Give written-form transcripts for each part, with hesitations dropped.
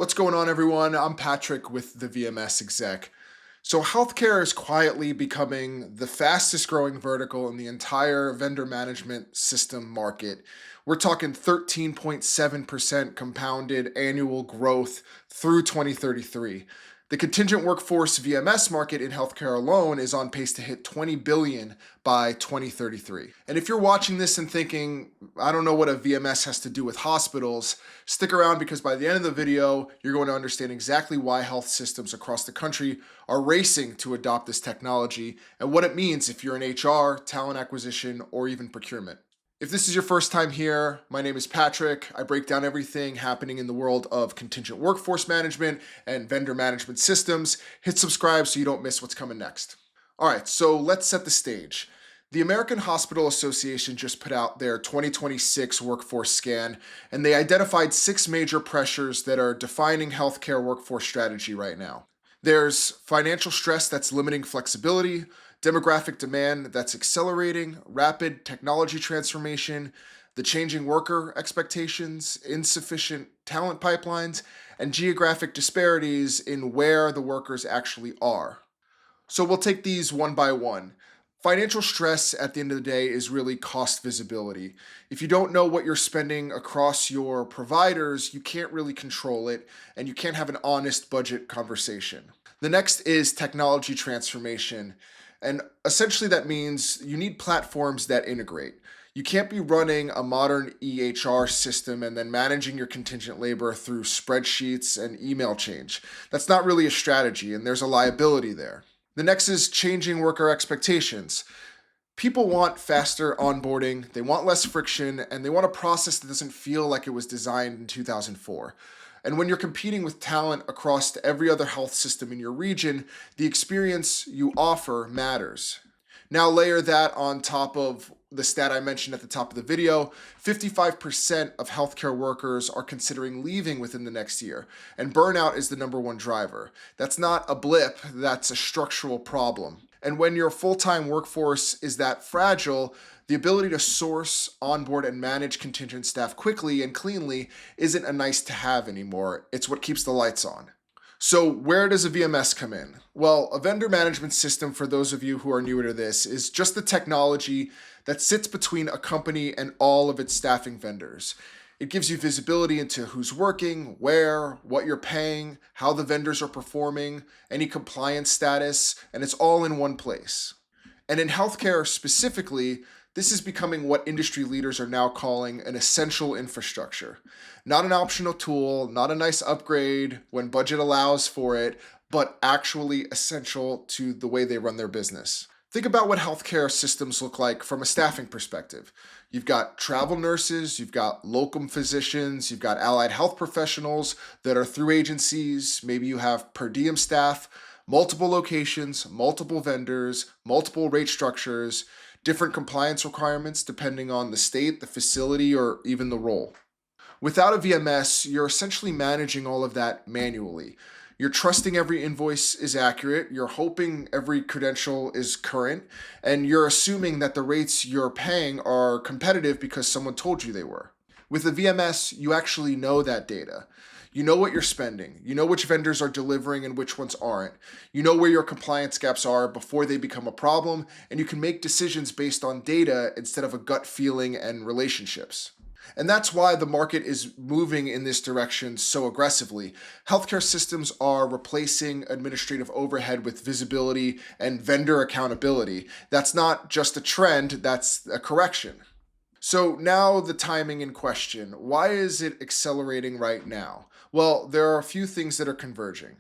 What's going on, everyone? I'm Patrick with the VMS Exec. So, healthcare is quietly becoming the fastest growing vertical in the entire vendor management system market. We're talking 13.7% compounded annual growth through 2033. The contingent workforce VMS market in healthcare alone is on pace to hit 20 billion by 2033. And if you're watching this and thinking, I don't know what a VMS has to do with hospitals, stick around because by the end of the video, you're going to understand exactly why health systems across the country are racing to adopt this technology and what it means if you're in HR, talent acquisition, or even procurement. If this is your first time here, my name is Patrick. I break down everything happening in the world of contingent workforce management and vendor management systems. Hit subscribe so you don't miss what's coming next. All right, so let's set the stage. The American Hospital Association just put out their 2026 workforce scan, and they identified six major pressures that are defining healthcare workforce strategy right now. There's financial stress that's limiting flexibility, demographic demand that's accelerating, rapid technology transformation, the changing worker expectations, insufficient talent pipelines, and geographic disparities in where the workers actually are. So we'll take these one by one. Financial stress at the end of the day is really cost visibility. If you don't know what you're spending across your providers, you can't really control it and you can't have an honest budget conversation. The next is technology transformation. And essentially, that means you need platforms that integrate. You can't be running a modern EHR system and then managing your contingent labor through spreadsheets and email change. That's not really a strategy, and there's a liability there. The next is changing worker expectations. People want faster onboarding, they want less friction, and they want a process that doesn't feel like it was designed in 2004. And when you're competing with talent across every other health system in your region, the experience you offer matters. Now layer that on top of the stat I mentioned at the top of the video. 55% of healthcare workers are considering leaving within the next year, and burnout is the number one driver. That's not a blip, that's a structural problem. And when your full-time workforce is that fragile, the ability to source, onboard, and manage contingent staff quickly and cleanly isn't a nice to have anymore. It's what keeps the lights on. So where does a VMS come in? Well, a vendor management system, for those of you who are newer to this, is just the technology that sits between a company and all of its staffing vendors. It gives you visibility into who's working, where, what you're paying, how the vendors are performing, any compliance status, and it's all in one place. And in healthcare specifically, this is becoming what industry leaders are now calling an essential infrastructure. Not an optional tool, not a nice upgrade when budget allows for it, but actually essential to the way they run their business. Think about what healthcare systems look like from a staffing perspective. You've got travel nurses, you've got locum physicians, you've got allied health professionals that are through agencies, maybe you have per diem staff, multiple locations, multiple vendors, multiple rate structures, different compliance requirements depending on the state, the facility, or even the role. Without a VMS, you're essentially managing all of that manually. You're trusting every invoice is accurate, you're hoping every credential is current, and you're assuming that the rates you're paying are competitive because someone told you they were. With a VMS, you actually know that data. You know what you're spending. You know which vendors are delivering and which ones aren't. You know where your compliance gaps are before they become a problem, and you can make decisions based on data instead of a gut feeling and relationships. And that's why the market is moving in this direction so aggressively. Healthcare systems are replacing administrative overhead with visibility and vendor accountability. That's not just a trend, that's a correction. So now the timing in question. Why is it accelerating right now? Well, there are a few things that are converging.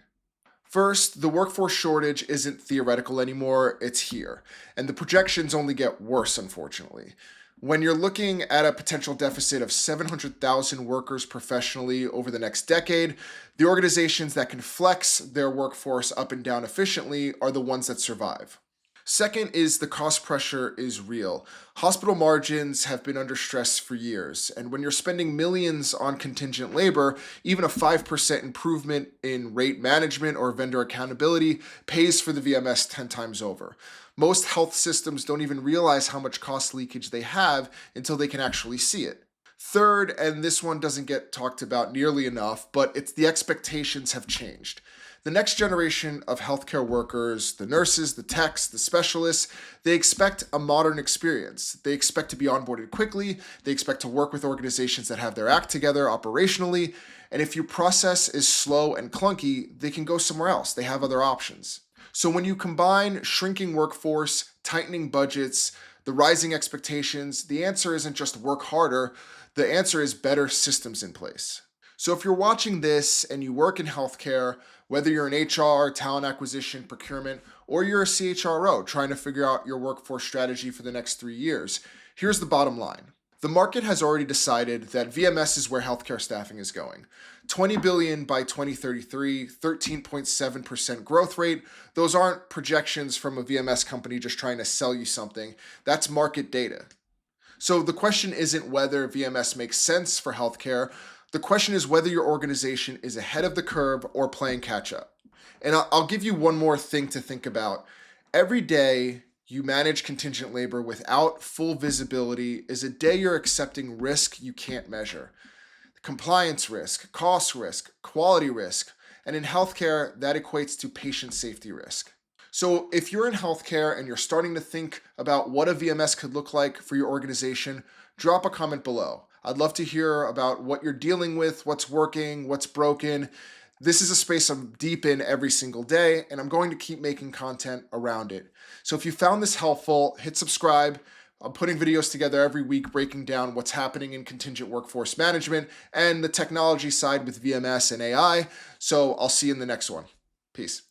First, the workforce shortage isn't theoretical anymore, it's here. And the projections only get worse, unfortunately. When you're looking at a potential deficit of 700,000 workers professionally over the next decade, the organizations that can flex their workforce up and down efficiently are the ones that survive. Second is the cost pressure is real. Hospital margins have been under stress for years, and when you're spending millions on contingent labor, even a 5% improvement in rate management or vendor accountability pays for the VMS 10 times over. Most health systems don't even realize how much cost leakage they have until they can actually see it. Third, and this one doesn't get talked about nearly enough, but it's the expectations have changed. The next generation of healthcare workers, the nurses, the techs, the specialists, they expect a modern experience. They expect to be onboarded quickly. They expect to work with organizations that have their act together operationally. And if your process is slow and clunky, they can go somewhere else. They have other options. So when you combine shrinking workforce, tightening budgets, the rising expectations, the answer isn't just work harder, the answer is better systems in place. So if you're watching this and you work in healthcare, whether you're in HR, talent acquisition, procurement, or you're a CHRO trying to figure out your workforce strategy for the next 3 years, here's the bottom line. The market has already decided that VMS is where healthcare staffing is going. 20 billion by 2033, 13.7% growth rate. Those aren't projections from a VMS company just trying to sell you something. That's market data. So the question isn't whether VMS makes sense for healthcare. The question is whether your organization is ahead of the curve or playing catch up. And I'll give you one more thing to think about. Every day you manage contingent labor without full visibility is a day you're accepting risk you can't measure. Compliance risk, cost risk, quality risk, and in healthcare, that equates to patient safety risk. So if you're in healthcare and you're starting to think about what a VMS could look like for your organization, drop a comment below. I'd love to hear about what you're dealing with, what's working, what's broken. This is a space I'm deep in every single day, and I'm going to keep making content around it. So if you found this helpful, hit subscribe. I'm putting videos together every week breaking down what's happening in contingent workforce management and the technology side with VMS and AI. So I'll see you in the next one. Peace.